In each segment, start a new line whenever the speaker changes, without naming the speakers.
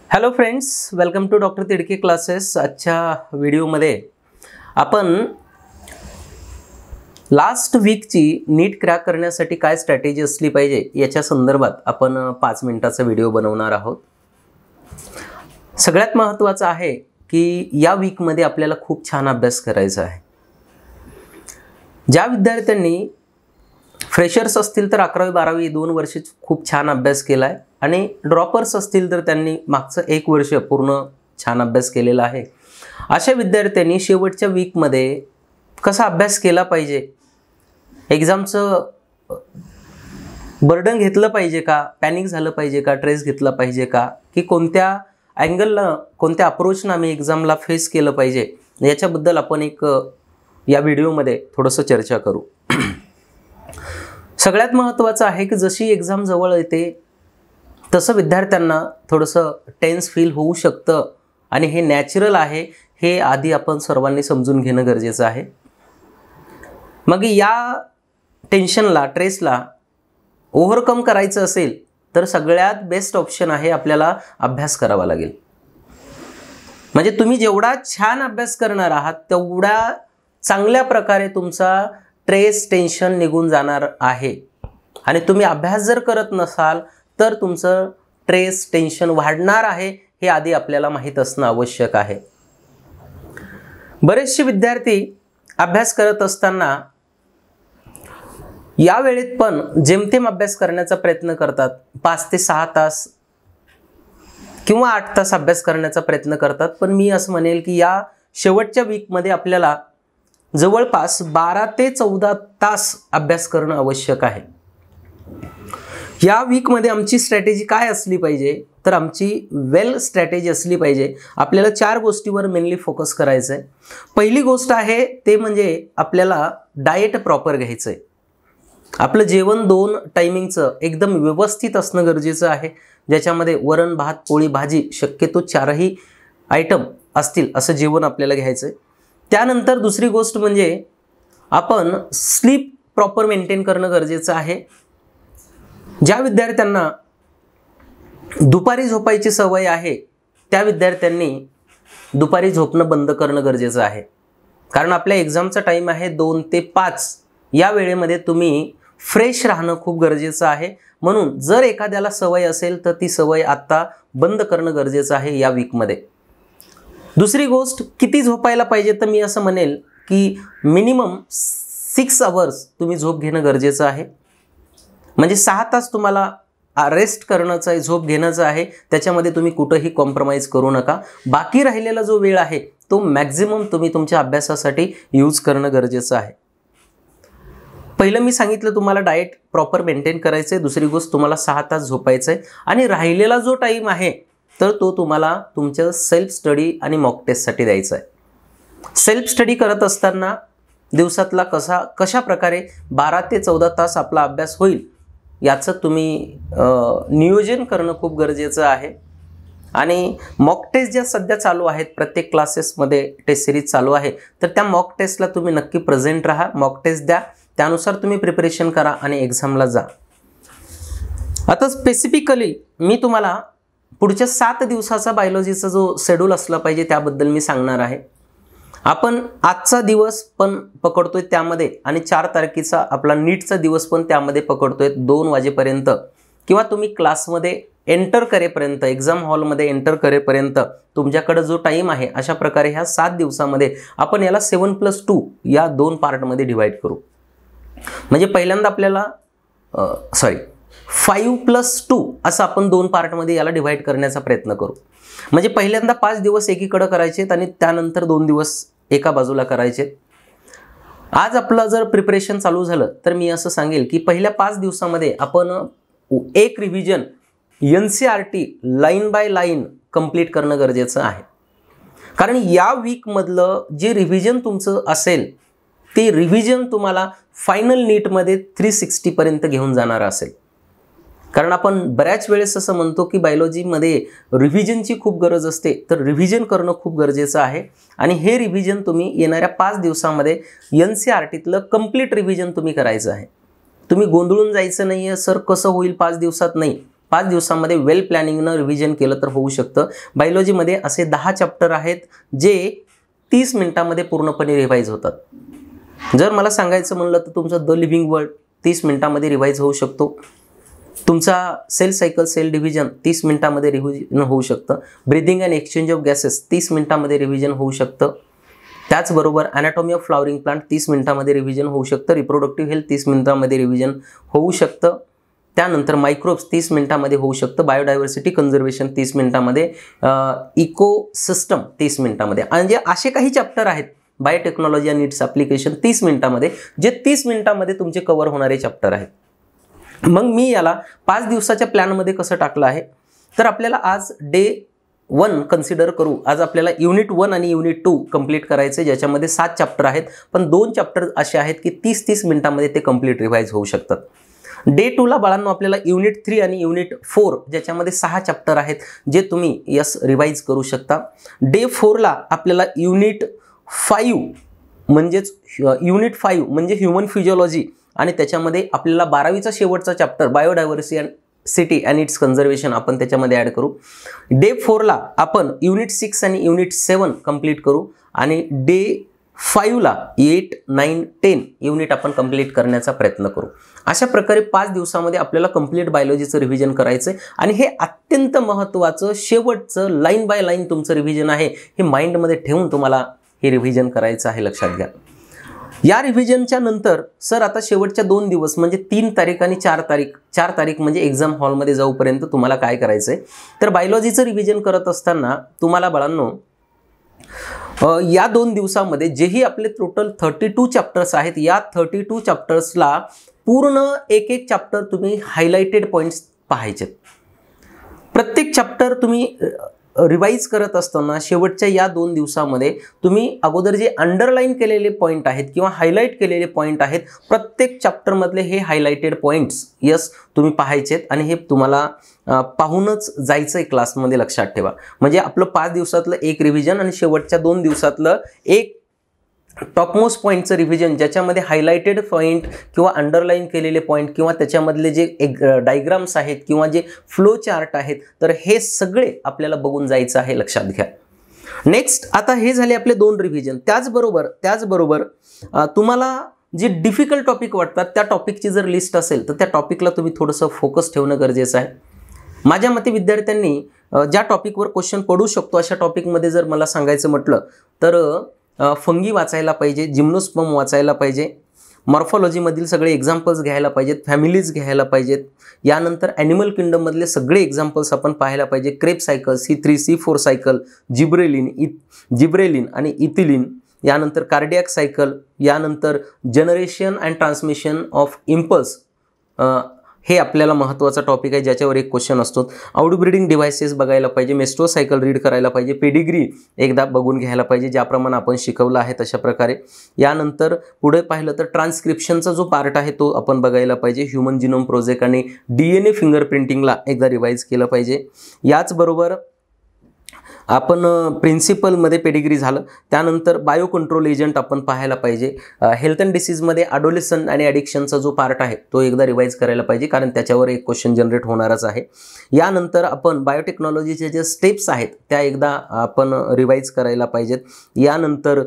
Hello friends, welcome to doctor Tidke classes. आजच्या व्हिडिओमध्ये आपण लास्ट वीकची नीट क्रॅक करण्यासाठी काय स्ट्रॅटेजी असली पाहिजे याच्या संदर्भात आपण 5 मिनिटाचा व्हिडिओ बनवणार आहोत। सगळ्यात महत्त्वाचं आहे की या वीकमध्ये आपल्याला खूप छान अभ्यास करायचा आहे। ज्या विद्यार्थ्यांनी फ्रेशर्स असतील तर 11वी 12वी 2 वर्ष खूप छान अभ्यास केला आहे आणि ड्रॉपर्स असतील तर त्यांनी मागचं 1 वर्ष पूर्ण छान अभ्यास केलेला आहे। अशा विद्यार्थ्यांनी शेवटच्या वीकमध्ये कसा अभ्यास केला पाहिजे, एग्जामचं बर्डन घेतलं पाहिजे का, पॅनिक झालं पाहिजे का, ट्रेस घेतला पाहिजे का, की कोणत्या अँगलला कोणत्या अप्रोचनं आम्ही एक्झामला फेस केलं पाहिजे, याच्याबद्दल आपण या व्हिडिओमध्ये थोडंसं चर्चा करू। सगळ्यात महत्त्वाचं आहे की जशी एक्झाम जवळ येते तसं विद्यार्थ्यांना थोडंसं टेन्स फील होऊ शकतं आणि हे नॅचरल आहे, हे आधी आपण सर्वांनी समजून घेणं गरजेचं आहे। मग या टेन्शनला, ट्रेसला ओव्हरकम करायचं असेल तर सगळ्यात बेस्ट ऑप्शन आहे आपल्याला अभ्यास करावा लागेल। म्हणजे तुम्ही जेवढा छान अभ्यास करणार आहात तेवढा चांगल्या प्रकारे तुमचा ट्रेस, टेन्शन निघून जाणार आहे। आणि तुम्ही अभ्यास जर करत नसाल तर तुमचं ट्रेस, टेन्शन वाढणार आहे, हे आधी आपल्याला माहीत असणं आवश्यक आहे। बरेचसे विद्यार्थी अभ्यास करत असताना या वेळेत पण जेमतेम अभ्यास करण्याचा प्रयत्न करतात, 5 ते 6 तास किंवा 8 तास अभ्यास करण्याचा प्रयत्न करतात। पण मी असं म्हणेल की या शेवटच्या वीकमध्ये आपल्याला जवळपास 12 ते 14 तास अभ्यास करणं आवश्यक आहे। या वीकमध्ये आमची स्ट्रॅटेजी काय असली पाहिजे, तर आमची वेल स्ट्रॅटेजी असली पाहिजे। आपल्याला 4 गोष्टीवर मेनली फोकस करायचं आहे। पहिली गोष्ट आहे ते म्हणजे आपल्याला डाएट प्रॉपर घ्यायचं आहे। आपलं जेवण 2 टायमिंगचं एकदम व्यवस्थित असणं गरजेचं आहे, ज्याच्यामध्ये वरण, भात, पोळी, भाजी शक्यतो 4ही आयटम असतील असं जेवण आपल्याला घ्यायचं आहे। त्यानंतर दुसरी गोष्ट म्हणजे आपण स्लीप प्रॉपर मेंटेन करणं गरजेचं आहे। ज्या विद्यार्थ्यांना दुपारी झोपायची सवय आहे त्या विद्यार्थ्यांनी दुपारी झोपणं बंद करणं गरजेचं आहे, कारण आपल्या एक्झामचा टाईम आहे 2 ते 5। या वेळेमध्ये तुम्ही फ्रेश राहणं खूप गरजेचं आहे। म्हणून जर एखाद्याला सवय असेल तर ती सवय आत्ता बंद करणं गरजेचं आहे या वीकमध्ये। दुसरी गोष्ट, किती झोपायला पाहिजे, तर मी असं म्हणेल की मिनिमम 6 आवर्स तुम्ही झोप घेणं गरजेचं आहे। म्हणजे 6 तास तुम्हाला रेस्ट करण्याचं आहे, झोप घेण्याचं आहे, त्याच्यामध्ये तुम्ही कुठंही कॉम्प्रोमाइज करू नका। बाकी राहिलेला जो वेळ आहे तो मॅक्झिमम तुम्ही तुमच्या अभ्यासासाठी यूज करणं गरजेचं आहे। पहिलं मी सांगितलं तुम्हाला डाएट प्रॉपर मेंटेन करायचं आहे, दुसरी गोष्ट तुम्हाला 6 तास झोपायचं आहे आणि राहिलेला जो टाईम आहे तर तो तुम्हाला तुमच्या सेल्फ स्टडी आणि मॉक टेस्टसाठी द्यायचा आहे। सेल्फ स्टडी करत असताना दिवसातला कशा प्रकारे 12 ते 14 तास आपला अभ्यास होईल याचं तुम्ही नियोजन करणं खूप गरजेचं आहे। आणि मॉक टेस्ट ज्या सध्या चालू आहेत, प्रत्येक क्लासेसमध्ये टेस्ट सिरीज चालू आहे, तर त्या मॉक टेस्टला तुम्ही नक्की प्रेझेंट राहा, मॉक टेस्ट द्या, त्यानुसार तुम्ही प्रिपरेशन करा आणि एक्झामला जा। आता स्पेसिफिकली मी तुम्हाला पुढच्या 7 दिवसाचा बायोलॉजीचा जो शेड्यूल असला पाहिजे त्याबद्दल मी सांगणार आहे। आपण आजचा दिवस पण पकडतोय त्यामध्ये आणि 4 तारखेचा आपला नीटचा दिवस पण त्यामध्ये पकडतोय 2 वाजेपर्यंत, किंवा तुम्ही क्लासमध्ये एंटर करेपर्यंत, एक्झाम हॉलमध्ये एंटर करेपर्यंत तुमच्याकडे जो टाईम आहे, अशा प्रकारे ह्या 7 दिवसामध्ये आपण याला 7+2 या 2 पार्टमध्ये डिवाइड करू। म्हणजे पहिल्यांदा आपल्याला 5+2 असं आपण 2 पार्टमध्ये याला डिवाइड करण्याचा प्रयत्न करू। म्हणजे पहिल्यांदा 5 दिवस एकीकडे करायचे आणि त्यानंतर 2 दिवस एका बाजूला करायचे। आज आपलं जर प्रिपरेशन चालू झालं तर मी असं सांगेल की पहिल्या 5 दिवसामध्ये आपण एक revision NCERT line by line complete करणं गरजेचं आहे, कारण या वीकमधलं जे रिव्हिजन तुमचं असेल ते रिव्हिजन तुम्हाला फायनल नीटमध्ये 360 पर्यंत घेऊन जाणार असेल। कारण आपण बऱ्याच वेळेस असं म्हणतो की बायोलॉजीमध्ये रिव्हिजनची खूप गरज असते, तर रिव्हिजन करणं खूप गरजेचं आहे। आणि हे रिव्हिजन तुम्ही येणाऱ्या 5 दिवसामध्ये NCERTतलं कंप्लीट रिव्हिजन तुम्ही करायचं आहे। तुम्ही गोंधळून जायचं नाही आहे, सर कसं होईल 5 दिवसात, नाही, 5 दिवसामध्ये वेल प्लॅनिंगनं रिव्हिजन केलं तर होऊ शकतं. बायोलॉजीमध्ये असे 10 चॅप्टर आहेत जे 30 मिनिटांमध्ये पूर्णपणे रिवाईज होतात. जर मला सांगायचं म्हणलं तर तुमचं द लिव्हिंग वर्ल्ड 30 मिनिटांमध्ये रिवाईज होऊ शकतो. तुमचा सेल सायकल सेल डिव्हिजन 30 मिनिटांमध्ये रिव्हिजन होऊ शकतं. Breathing and exchange of gases 30 मिनिटांमध्ये रिव्हिजन होऊ शकतं. त्याचबरोबर ॲनाटॉमी ऑफ फ्लॉवरिंग प्लांट 30 मिनिटांमध्ये रिव्हिजन होऊ शकतं. रिप्रोडक्टिव्ह हेल्थ 30 मिनिटांमध्ये रिव्हिजन होऊ शकतं. त्यानंतर मायक्रोब्स 30 मिनिटांमध्ये होऊ शकतं. बायोडायव्हर्सिटी कन्झर्वेशन 30 मिनिटांमध्ये. इकोसिस्टम 30 मिनिटांमध्ये. म्हणजे असे काही चॅप्टर आहेत बायोटेक्नॉलॉजी आणि इट्स ॲप्लिकेशन 30 मिनिटांमध्ये, जे 30 मिनिटांमध्ये तुमचे कव्हर होणारे चॅप्टर आहेत. मग मी याला 5 दिवसाच्या प्लॅनमध्ये कसं टाकलं आहे, तर आपल्याला आज डे 1 कन्सिडर करू. आज आपल्याला युनिट 1 आणि युनिट 2 कंप्लीट करायचे, ज्याच्यामध्ये 7 चॅप्टर आहेत, पण 2 चॅप्टर असे आहेत की 30-30 मिनिटांमध्ये ते कंप्लीट रिवाईज होऊ शकतात. डे 2ला बाळांनो आपल्याला युनिट 3 आणि युनिट 4 ज्याच्यामध्ये 6 चॅप्टर आहेत जे तुम्ही रिवाईज करू शकता. डे 4ला आपल्याला युनिट 5 म्हणजे ह्युमन फिजिओलॉजी आणि त्याच्यामध्ये आपल्याला 12वीचा शेवटचा chapter biodiversity and it's conservation आपण त्याच्यामध्ये ॲड करू. डे 4ला आपण युनिट 6 आणि युनिट 7 कंप्लीट करू आणि डे 5ला 8, 9, 10 युनिट आपण कंप्लीट करण्याचा प्रयत्न करू. अशा प्रकारे 5 दिवसामध्ये आपल्याला कंप्लीट बायोलॉजीचं रिव्हिजन करायचं आहे आणि हे अत्यंत महत्त्वाचं शेवटचं लाईन बाय लाईन तुमचं रिव्हिजन आहे. हे माइंडमध्ये ठेवून तुम्हाला हे रिव्हिजन करायचं आहे, लक्षात घ्या. या रिव्हिजनच्या नंतर सर आता शेवटच्या 2 दिवस म्हणजे 3 तारीख आणि 4 तारीख म्हणजे एक्झाम हॉलमध्ये जाऊपर्यंत तुम्हाला काय करायचं आहे, तर बायोलॉजीचं रिव्हिजन करत असताना तुम्हाला बाळांनो या 2 दिवसामध्ये जेही आपले टोटल 32 चॅप्टर्स आहेत, या 32 चॅप्टर्सला पूर्ण एक चॅप्टर तुम्ही हायलाइटेड पॉईंट्स पाहायचे. प्रत्येक चॅप्टर तुम्ही रिवाईज करत असताना शेवटच्या या 2 दिवसामध्ये तुम्ही अगोदर जे अंडरलाईन केलेले पॉईंट आहेत किंवा हायलाईट केलेले पॉईंट आहेत, प्रत्येक चॅप्टरमधले हे हायलाइटेड पॉईंट्स तुम्ही पाहायचेत आणि हे तुम्हाला पाहूनच जायचं आहे क्लासमध्ये, लक्षात ठेवा. म्हणजे आपलं 5 दिवसातलं एक रिव्हिजन आणि शेवटच्या 2 दिवसातलं एक टॉपमोस्ट पॉईंटचं रिव्हिजन, ज्याच्यामध्ये हायलाइटेड पॉईंट किंवा अंडरलाईन केलेले पॉईंट किंवा त्याच्यामधले जे डायग्राम्स आहेत किंवा जे फ्लो चार्ट आहेत, तर हे सगळे आपल्याला बघून जायचं आहे, लक्षात घ्या. नेक्स्ट आता हे झाले आपले 2 रिव्हिजन. त्याचबरोबर तुम्हाला जे डिफिकल्ट टॉपिक वाटतात त्या टॉपिकची जर लिस्ट असेल तर त्या टॉपिकला तुम्ही थोडंसं फोकस ठेवणं गरजेचं आहे. माझ्या मते विद्यार्थ्यांनी ज्या टॉपिकवर क्वेश्चन पडू शकतो अशा टॉपिकमध्ये जर मला सांगायचं म्हटलं तर फंगी वाचायला पाहिजे, जिम्नोस्पर्म वाचायला पाहिजे, मॉर्फॉलॉजीमधील सगळे एक्झाम्पल्स घ्यायला पाहिजेत, फॅमिलीज घ्यायला पाहिजेत. यानंतर ॲनिमल किंगडममधले सगळे एक्झाम्पल्स आपण पाहायला पाहिजे. Crepe cycle, C3, C4 cycle, gibberellin आणि इथिलिन. यानंतर कार्डियाक सायकल, यानंतर generation and transmission of impulse, हे आपल्याला महत्त्वाचा टॉपिक आहे ज्याच्यावर एक क्वेश्चन असतो. आउटब्रीडिंग डिव्हायसेस बघायला पाहिजे, मेस्ट्रो सायकल रीड करायला पाहिजे, पेडिग्री एकदा बघून घ्यायला पाहिजे ज्याप्रमाणे आपण शिकवलं आहे तशा प्रकारे. यानंतर पुढे पाहिलं तर ट्रान्सक्रिप्शनचा जो पार्ट आहे तो आपण बघायला पाहिजे. ह्युमन जिनोम प्रोजेक्ट आणि DNA फिंगरप्रिंटिंगला एकदा रिवाईज केलं पाहिजे. याचबरोबर आपण प्रिन्सिपलमध्ये पेडिग्री झालं. त्यानंतर बायो कंट्रोल एजंट आपण पाहायला पाहिजे. हेल्थ अँड डिसीजमध्ये अडोलेसन आणि ॲडिक्शनचा जो पार्ट आहे तो एकदा रिवाईज करायला पाहिजे, कारण त्याच्यावर एक क्वेश्चन जनरेट होणारच आहे. यानंतर आपण बायोटेक्नॉलॉजीचे जे स्टेप्स आहेत त्या एकदा आपण रिवाईज करायला पाहिजेत. यानंतर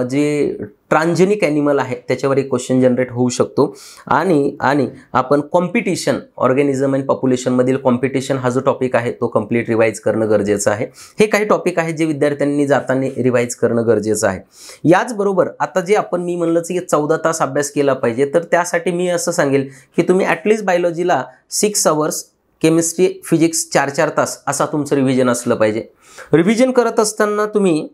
जे ट्रान्सजेनिक ॲनिमल आहे त्याच्यावर एक क्वेश्चन जनरेट होऊ शकतो. आणि आपण कॉम्पिटिशन, ऑर्गॅनिझम अँड पॉप्युलेशनमधील कॉम्पिटिशन हा जो टॉपिक आहे तो कंप्लीट रिवाईज करणं गरजेचं आहे. हे काही टॉपिक आहेत जे विद्यार्थ्यांनी जाताना रिवाईज करणं गरजेचं आहे. याचबरोबर आता जे मी म्हणलं की 14 तास अभ्यास केला पाहिजे, तर त्यासाठी मी असं सांगेल की तुम्ही ॲटलिस्ट बायोलॉजीला 6 आवर्स, केमिस्ट्री फिजिक्स 4-4 तास असा तुमचं रिव्हिजन असलं पाहिजे. रिव्हिजन करत असताना तुम्ही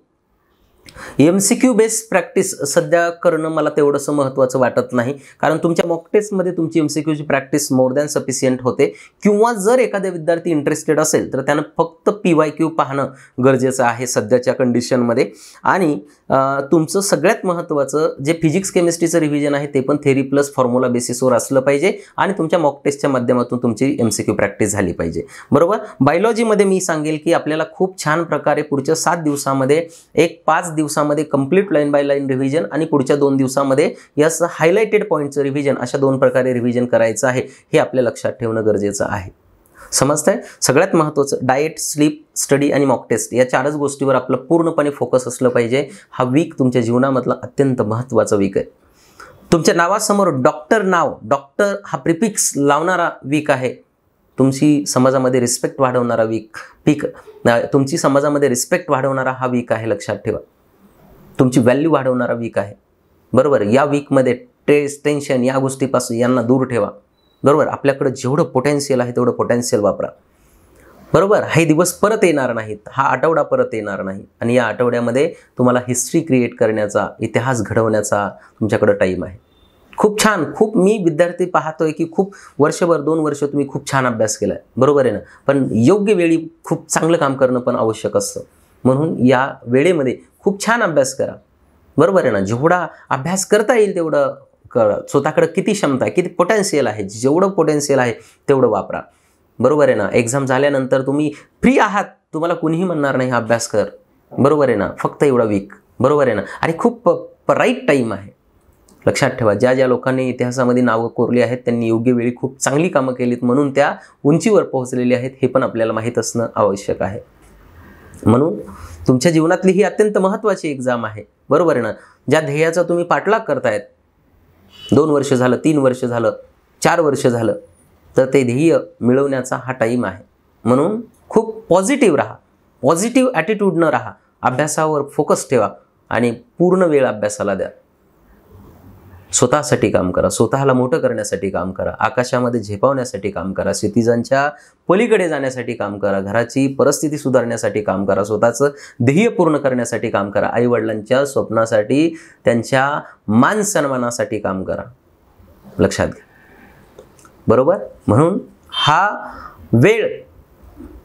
MCQ बेस्ड प्रॅक्टिस सध्या करणं मला तेवढंसं महत्त्वाचं वाटत नाही, कारण तुमच्या मॉक टेस्टमध्ये तुमची MCQची प्रॅक्टिस मोर दॅन सफिशियंट होते. किंवा जर एखाद्या विद्यार्थी इंटरेस्टेड असेल तर त्यानं फक्त PYQ पाहणं गरजेचं आहे सध्याच्या कंडिशनमध्ये. आणि तुमचं सगळ्यात महत्त्वाचं जे फिजिक्स केमिस्ट्रीचं रिव्हिजन आहे ते पण थेरी प्लस फॉर्म्युला बेसिसवर असलं पाहिजे आणि तुमच्या मॉक टेस्टच्या माध्यमातून तुमची MCQ प्रॅक्टिस झाली पाहिजे, बरोबर. बायोलॉजीमध्ये मी सांगेल की आपल्याला खूप छान प्रकारे पुढच्या 7 दिवसामध्ये 5 दिवसामध्ये complete line by line revision आणि पुढच्या 2 दिवसामध्ये यास हायलाइटेड पॉईंटचं रिव्हिजन, अशा 2 प्रकारे रिव्हिजन करायचं आहे. हे आपल्या लक्षात ठेवणं गरजेचं आहे. समजतंय? सगळ्यात महत्त्वाचं डाएट, स्लीप, स्टडी आणि मॉक टेस्ट या 4च गोष्टीवर आपलं पूर्णपणे फोकस असलं पाहिजे. हा वीक तुमच्या जीवनामधला अत्यंत महत्त्वाचा वीक आहे. तुमच्या नावासमोर डॉक्टर नाव, डॉक्टर हा प्रिफिक्स लावणारा वीक आहे. तुमची समाजामध्ये रिस्पेक्ट वाढवणारा तुमची समाजामध्ये रिस्पेक्ट वाढवणारा हा वीक आहे. लक्षात ठेवा. तुमची व्हॅल्यू वाढवणारा वीक आहे. बरोबर. या वीकमध्ये स्ट्रेस, टेन्शन या गोष्टीपासून यांना दूर ठेवा. बरोबर. आपल्याकडे जेवढं पोटेन्शियल आहे तेवढं पोटेन्शियल वापरा. बरोबर. हे दिवस परत येणार नाहीत, हा आठवडा परत येणार नाही आणि या आठवड्यामध्ये तुम्हाला हिस्ट्री क्रिएट करण्याचा, इतिहास घडवण्याचा तुमच्याकडे टाईम आहे. खूप छान. मी विद्यार्थी पाहतोय की खूप वर्षभर 2 वर्ष तुम्ही खूप छान अभ्यास केलाय. बरोबर आहे ना. पण योग्य वेळी खूप चांगलं काम करणं पण आवश्यक असतं. म्हणून या वेळेमध्ये खूप छान अभ्यास करा. बरोबर आहे ना. जेवढा अभ्यास करता येईल तेवढं करा. स्वतःकडे किती क्षमता आहे, किती पोटेन्शियल आहे, जेवढं पोटेन्शियल आहे तेवढं वापरा. बरोबर आहे ना. एक्झाम झाल्यानंतर तुम्ही फ्री आहात, तुम्हाला कुणीही म्हणणार नाही अभ्यास कर. बरोबर आहे ना. फक्त एवढा वीक. बरोबर आहे ना. आणि खूप राईट टाईम आहे. लक्षात ठेवा. ज्या लोकांनी इतिहासामध्ये नावं कोरली आहेत त्यांनी योग्य वेळी खूप चांगली कामं केलीत म्हणून त्या उंचीवर पोहोचलेली आहेत, हे पण आपल्याला माहीत असणं आवश्यक आहे. म्हणून तुमच्या जीवनातली ही अत्यंत महत्त्वाची एक्झाम आहे. बरोबर आहे ना. ज्या ध्येयाचा तुम्ही पाठलाग करतायत, 2 वर्ष झालं, 3 वर्ष झालं, 4 वर्ष झालं, तर ते ध्येय मिळवण्याचा हा टाईम आहे. म्हणून खूप पॉझिटिव्ह राहा, पॉझिटिव्ह ॲटिट्यूडनं राहा, अभ्यासावर फोकस ठेवा आणि पूर्ण वेळ अभ्यासाला द्या. स्वतःसाठी काम करा, स्वतःला मोठं करण्यासाठी काम करा, आकाशामध्ये झेपावण्यासाठी काम करा, क्षितिजांच्या पलीकडे जाण्यासाठी काम करा, घराची परिस्थिती सुधारण्यासाठी काम करा, स्वतःचं ध्येय पूर्ण करण्यासाठी काम करा, आईवडिलांच्या स्वप्नासाठी, त्यांच्या मान सन्मानासाठी काम करा. लक्षात घ्या. बरोबर. म्हणून हा वेळ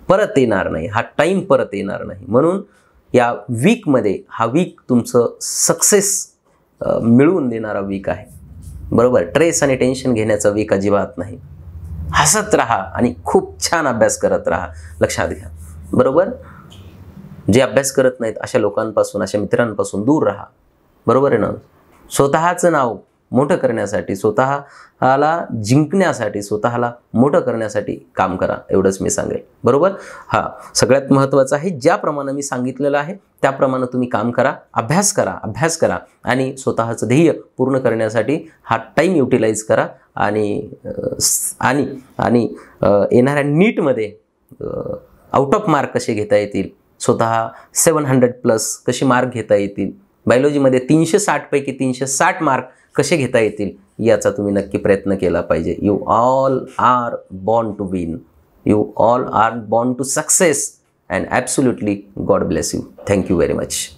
परत येणार नाही, हा टाईम परत येणार नाही. म्हणून या वीकमध्ये हा वीक तुमचं सक्सेस मिळवून देणारा वीक आहे. बरोबर. ट्रेस आणि टेन्शन घेण्याचा वीक अजिबात नाही. हसत राहा आणि खूप छान अभ्यास करत राहा. लक्षात घ्या. बरोबर. जे अभ्यास करत नाहीत अशा लोकांपासून, अशा मित्रांपासून दूर राहा. बरोबर आहे ना. स्वतःचं नाव मोठं करण्यासाठी, स्वतःला जिंकण्यासाठी, स्वतःला मोठं करण्यासाठी काम करा, एवढंच मी सांगेल. बरोबर. हा सगळ्यात महत्त्वाचं आहे. ज्याप्रमाणे मी सांगितलेलं आहे त्याप्रमाणे तुम्ही काम करा, अभ्यास करा आणि स्वतःचं ध्येय पूर्ण करण्यासाठी हा टाईम युटिलाइज करा. आणि येणाऱ्या नीटमध्ये आउट ऑफ मार्क कसे घेता येतील, स्वतः 700+ कसे मार्क घेता येतील, बायोलॉजीमध्ये 360 पैकी 360 मार्क कसे घेता येतील याचा तुम्ही नक्की प्रयत्न केला पाहिजे. You all are born to win. You all are born to success and absolutely God bless you. Thank you very much.